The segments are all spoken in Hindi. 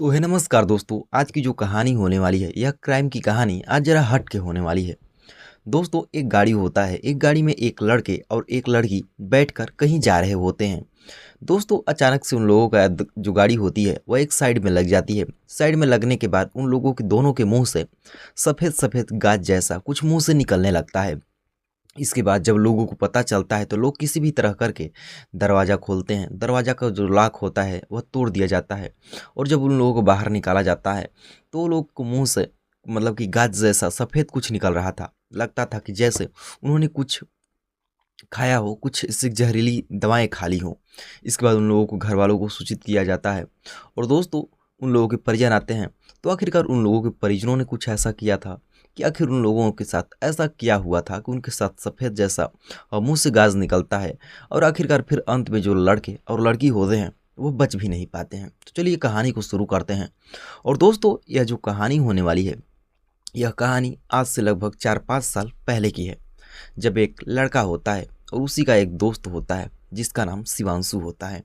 तो है नमस्कार दोस्तों। आज की जो कहानी होने वाली है यह क्राइम की कहानी आज जरा हट के होने वाली है। दोस्तों, एक गाड़ी होता है, एक गाड़ी में एक लड़के और एक लड़की बैठकर कहीं जा रहे होते हैं। दोस्तों, अचानक से उन लोगों का जो गाड़ी होती है वह एक साइड में लग जाती है। साइड में लगने के बाद उन लोगों के दोनों के मुंह से सफ़ेद सफ़ेद गाज जैसा कुछ मुंह से निकलने लगता है। इसके बाद जब लोगों को पता चलता है तो लोग किसी भी तरह करके दरवाज़ा खोलते हैं। दरवाज़ा का जो लॉक होता है वह तोड़ दिया जाता है और जब उन लोगों को बाहर निकाला जाता है तो वो लोग को मुंह से मतलब कि गाज जैसा सफ़ेद कुछ निकल रहा था। लगता था कि जैसे उन्होंने कुछ खाया हो, कुछ इससे जहरीली दवाएं खा ली हो। इसके बाद उन लोगों को घर वालों को सूचित किया जाता है और दोस्तों उन लोगों के परिजन आते हैं। तो आखिरकार उन लोगों के परिजनों ने कुछ ऐसा किया था कि आखिर उन लोगों के साथ ऐसा क्या हुआ था कि उनके साथ सफ़ेद जैसा मुंह से गाज निकलता है और आखिरकार फिर अंत में जो लड़के और लड़की होते हैं वो बच भी नहीं पाते हैं। तो चलिए कहानी को शुरू करते हैं। और दोस्तों, यह जो कहानी होने वाली है यह कहानी आज से लगभग 4-5 साल पहले की है, जब एक लड़का होता है और उसी का एक दोस्त होता है जिसका नाम शिवांशु होता है।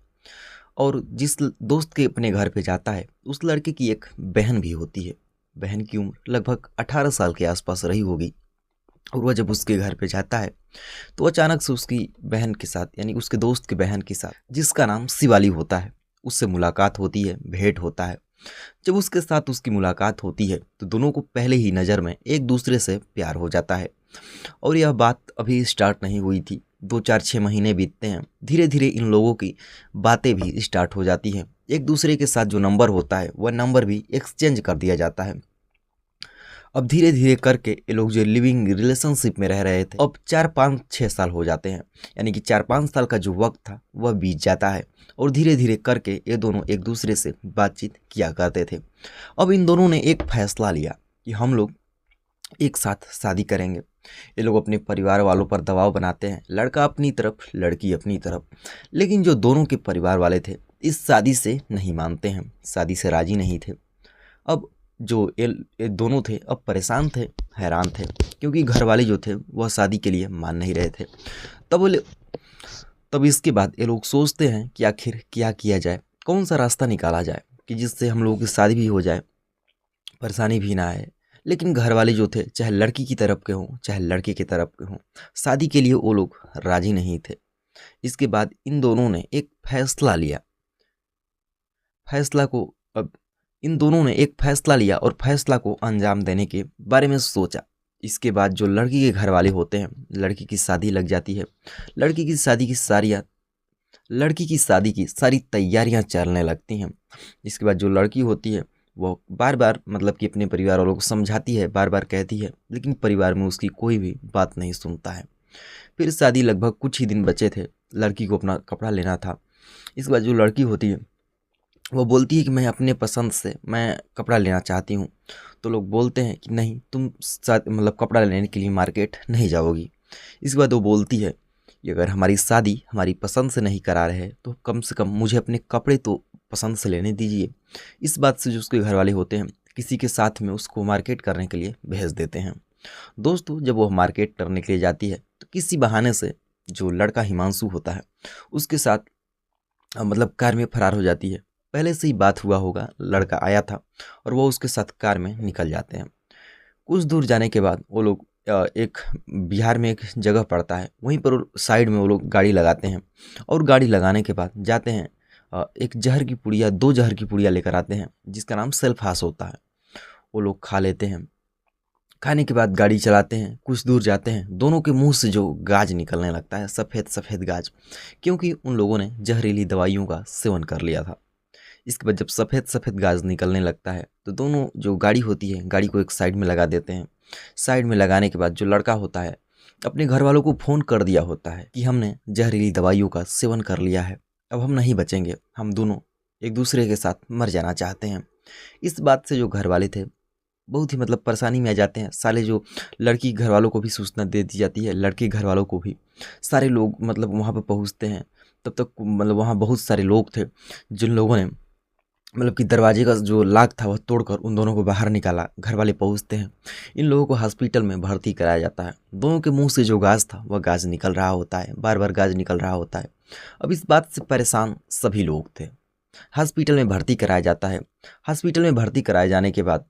और जिस दोस्त के अपने घर पे जाता है उस लड़के की एक बहन भी होती है। बहन की उम्र लगभग 18 साल के आसपास रही होगी। और वह जब उसके घर पे जाता है तो अचानक से उसकी बहन के साथ यानी उसके दोस्त के बहन के साथ जिसका नाम शिवाली होता है उससे मुलाकात होती है, भेंट होता है। जब उसके साथ उसकी मुलाकात होती है तो दोनों को पहले ही नज़र में एक दूसरे से प्यार हो जाता है। और यह बात अभी स्टार्ट नहीं हुई थी, 2-4-6 महीने बीतते हैं। धीरे धीरे इन लोगों की बातें भी स्टार्ट हो जाती हैं। एक दूसरे के साथ जो नंबर होता है वह नंबर भी एक्सचेंज कर दिया जाता है। अब धीरे धीरे करके ये लोग जो लिविंग रिलेशनशिप में रह रहे थे अब 4-5-6 साल हो जाते हैं, यानी कि 4-5 साल का जो वक्त था वह बीत जाता है। और धीरे धीरे करके ये दोनों एक दूसरे से बातचीत किया करते थे। अब इन दोनों ने एक फैसला लिया कि हम लोग एक साथ शादी करेंगे। ये लोग अपने परिवार वालों पर दबाव बनाते हैं, लड़का अपनी तरफ लड़की अपनी तरफ। लेकिन जो दोनों के परिवार वाले थे इस शादी से नहीं मानते हैं, शादी से राजी नहीं थे। अब जो ये दोनों थे अब परेशान थे, हैरान थे, क्योंकि घर वाले जो थे वह शादी के लिए मान नहीं रहे थे। तब तब इसके बाद ये लोग सोचते हैं कि आखिर क्या किया जाए, कौन सा रास्ता निकाला जाए कि जिससे हम लोगों की शादी भी हो जाए, परेशानी भी ना आए। लेकिन घर वाले जो थे चाहे लड़की की तरफ के हों चाहे लड़के की तरफ के हों, शादी के लिए वो लोग राजी नहीं थे। इसके बाद इन दोनों ने एक फैसला लिया। फैसला को अब इन दोनों ने एक फैसला लिया और फैसला को अंजाम देने के बारे में सोचा। इसके बाद जो लड़की के घर वाले होते हैं, लड़की की शादी लग जाती है। लड़की की शादी की सारी तैयारियां चलने लगती हैं। इसके बाद जो लड़की होती है वो बार बार मतलब कि अपने परिवार वालों को समझाती है, बार बार कहती है, लेकिन परिवार में उसकी कोई भी बात नहीं सुनता है। फिर शादी लगभग कुछ ही दिन बचे थे, लड़की को अपना कपड़ा लेना था। इसके बाद जो लड़की होती है वो बोलती है कि मैं अपने पसंद से मैं कपड़ा लेना चाहती हूँ। तो लोग बोलते हैं कि नहीं, तुम मतलब कपड़ा लेने के लिए मार्केट नहीं जाओगी। इसके बाद वो बोलती है कि अगर हमारी शादी हमारी पसंद से नहीं करा रहे तो कम से कम मुझे अपने कपड़े तो पसंद से लेने दीजिए। इस बात से जो उसके घर वाले होते हैं किसी के साथ में उसको मार्केट करने के लिए भेज देते हैं। दोस्तों, जब वो मार्केट करने के लिए जाती है तो किसी बहाने से जो लड़का हिमांशु होता है उसके साथ मतलब कार में फरार हो जाती है। पहले से ही बात हुआ होगा, लड़का आया था और वो उसके साथ कार में निकल जाते हैं। कुछ दूर जाने के बाद वो लोग एक बिहार में एक जगह पड़ता है, वहीं पर साइड में वो लोग गाड़ी लगाते हैं। और गाड़ी लगाने के बाद जाते हैं एक जहर की पुड़िया, 2 जहर की पुड़िया लेकर आते हैं जिसका नाम सेल्फास होता है। वो लोग खा लेते हैं। खाने के बाद गाड़ी चलाते हैं, कुछ दूर जाते हैं, दोनों के मुंह से जो गाज निकलने लगता है, सफ़ेद सफ़ेद गाज, क्योंकि उन लोगों ने जहरीली दवाइयों का सेवन कर लिया था। इसके बाद जब सफ़ेद सफ़ेद गाज निकलने लगता है तो दोनों जो गाड़ी होती है गाड़ी को एक साइड में लगा देते हैं। साइड में लगाने के बाद जो लड़का होता है अपने घर वालों को फ़ोन कर दिया होता है कि हमने जहरीली दवाइयों का सेवन कर लिया है, अब हम नहीं बचेंगे, हम दोनों एक दूसरे के साथ मर जाना चाहते हैं। इस बात से जो घर वाले थे बहुत ही मतलब परेशानी में आ जाते हैं। साले जो लड़की घर वालों को भी सूचना दे दी जाती है, लड़के घर वालों को भी। सारे लोग मतलब वहाँ पर पहुँचते हैं। तब तक मतलब वहाँ बहुत सारे लोग थे जिन लोगों ने मतलब कि दरवाजे का जो लॉक था वह तोड़कर उन दोनों को बाहर निकाला। घर वाले पहुंचते हैं, इन लोगों को हॉस्पिटल में भर्ती कराया जाता है। दोनों के मुंह से जो गाज था वह गाज निकल रहा होता है, बार बार गाज निकल रहा होता है। अब इस बात से परेशान सभी लोग थे। हॉस्पिटल में भर्ती कराया जाता है। हॉस्पिटल में भर्ती कराए जाने के बाद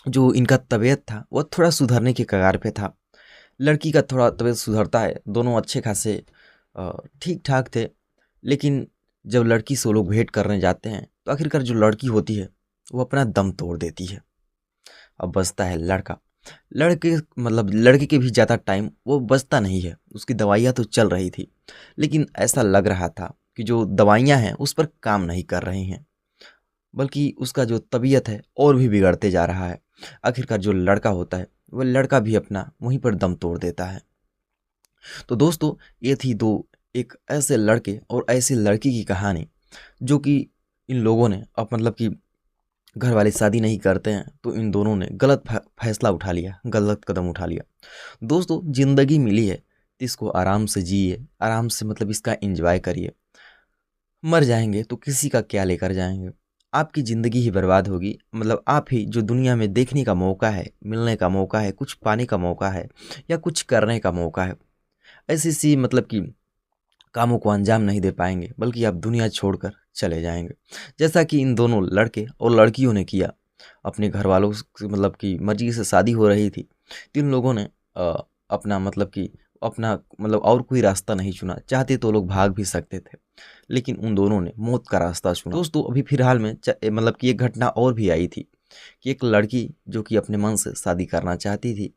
जो इनका तबीयत था वह थोड़ा सुधरने के कगार पे था। लड़की का थोड़ा तबीयत सुधरता है, दोनों अच्छे खासे ठीक ठाक थे। लेकिन जब लड़की से वो लोग भेंट करने जाते हैं तो आखिरकार जो लड़की होती है वो अपना दम तोड़ देती है। अब बचता है लड़का। लड़के के भी ज़्यादा टाइम वो बचता नहीं है, उसकी दवाइयाँ तो चल रही थी, लेकिन ऐसा लग रहा था कि जो दवाइयाँ हैं उस पर काम नहीं कर रही हैं, बल्कि उसका जो तबीयत है और भी बिगड़ते जा रहा है। आखिरकार जो लड़का होता है वह लड़का भी अपना वहीं पर दम तोड़ देता है। तो दोस्तों, ये थी दो एक ऐसे लड़के और ऐसी लड़की की कहानी, जो कि इन लोगों ने अब कि घर वाले शादी नहीं करते हैं तो इन दोनों ने गलत फैसला उठा लिया, गलत कदम उठा लिया। दोस्तों, ज़िंदगी मिली है तो इसको आराम से जिए, आराम से इसका एंजॉय करिए। मर जाएंगे तो किसी का क्या लेकर जाएंगे, आपकी ज़िंदगी ही बर्बाद होगी। आप ही जो दुनिया में देखने का मौका है, मिलने का मौका है, कुछ पाने का मौका है या कुछ करने का मौका है, ऐसी सी कि कामों को अंजाम नहीं दे पाएंगे, बल्कि आप दुनिया छोड़कर चले जाएंगे। जैसा कि इन दोनों लड़के और लड़कियों ने किया। अपने घर वालों से की मर्जी से शादी हो रही थी, तीन लोगों ने अपना और कोई रास्ता नहीं चुना। चाहते तो लोग भाग भी सकते थे, लेकिन उन दोनों ने मौत का रास्ता चुना। दोस्तों, अभी फिलहाल में कि एक घटना और भी आई थी कि एक लड़की जो कि अपने मन से शादी करना चाहती थी,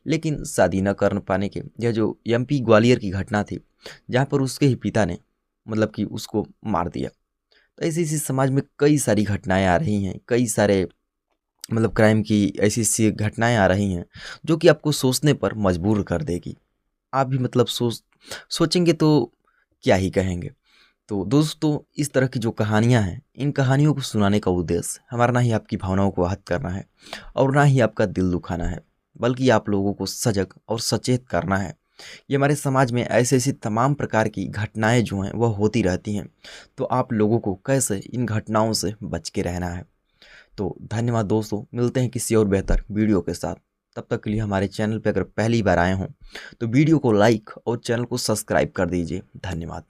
लेकिन शादी न कर पाने के, यह जो एमपी ग्वालियर की घटना थी, जहाँ पर उसके ही पिता ने कि उसको मार दिया। तो ऐसी ऐसी समाज में कई सारी घटनाएं आ रही हैं, कई सारे क्राइम की ऐसी ऐसी घटनाएं आ रही हैं जो कि आपको सोचने पर मजबूर कर देगी। आप भी सोचेंगे तो क्या ही कहेंगे। तो दोस्तों, इस तरह की जो कहानियां हैं, इन कहानियों को सुनाने का उद्देश्य हमारा ना ही आपकी भावनाओं को आहत करना है और ना ही आपका दिल दुखाना है, बल्कि आप लोगों को सजग और सचेत करना है। ये हमारे समाज में ऐसी ऐसी तमाम प्रकार की घटनाएं जो हैं वह होती रहती हैं, तो आप लोगों को कैसे इन घटनाओं से बच के रहना है। तो धन्यवाद दोस्तों, मिलते हैं किसी और बेहतर वीडियो के साथ। तब तक के लिए हमारे चैनल पर अगर पहली बार आए हों तो वीडियो को लाइक और चैनल को सब्सक्राइब कर दीजिए। धन्यवाद।